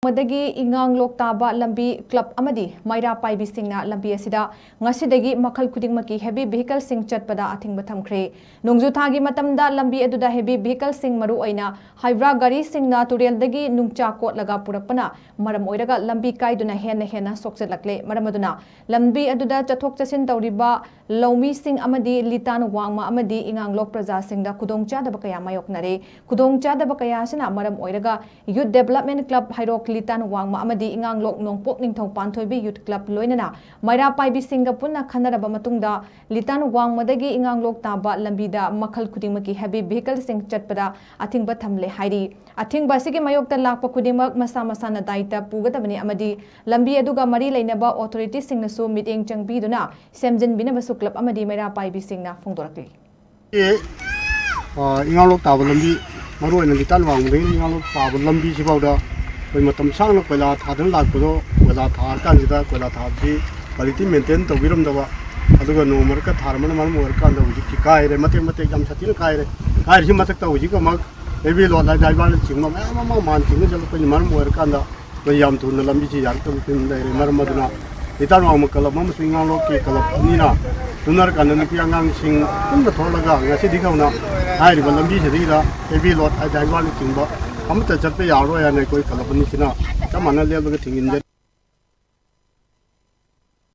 Madagi INGANGLOK TABA Lambi Club AMADI MEIRA PAIBI SINGNA Lambi Asida Ngasi Dagi Makhal Khudingmak heavy vehicle sing Chatpada Athingba Thamkhre Nungju thagi matamda Lambi aduda heavy vehicle sing maru aina haibra gari singna turel dagi nungcha kot laga purakpana maram oiraga Lambi kaiduna hena sokselakle maramaduna Lambi aduda chathok chasin tawriba Laumi sing amadi LITAN WANGMA amadi INGANGLOK praja singda khudongchadaba kaya mayoknare khudongchadaba kaya sina maram oiraga Youth Development Club HEIROK LITAN WANGMA AMADI INGANGLOK NONGPOK NINGTHOU PANTHOIBI Youth Club LOINANA MEIRA PAIBI SINGGA PUNNA KHANNARABA MATUNGDA LITAN WANGMADAGI INGANGLOK TABA LAMBIDA MAKHAL CHUDIंगMAKI heavy vehicle sing Chatpada Athingba Thamkhre hairi Athingba asigi mayokta lakpa khudingmak masa masana daita pugadabani amadi lambi aduga mari leinaba authority singnasu meeting changbiduna semjinbinabasu club amadi MEIRA PAIBI singna phongdorakli INGANGLOK TABA lambi maru oina LITAN WANGMA INGANGLOK TABA lambi sibauda koi matam sangna koila thadan lakpado koila thar kansida koila thapsi quality maintain tobiram dawa aduga no marka tharmana maram workan da uji kaire mate jam satin kaire si matak ta uji ko mag ebi lo la dai ban chingma ma man chingna jalo ko maram workan da ko yam tu na lambi ji yar to pin dai maram maduna LITAN WANGMA kalab mam INGANGLOK ke kalab nina tunar kan na piangang sing tunda tholaga ngasi dikauna ai ri lambi se dira ebi lo dai ban chingba हम तो चलते यारो या नहीं कोई कलपनी किना क्या माना लिया लोग थिंगिंदे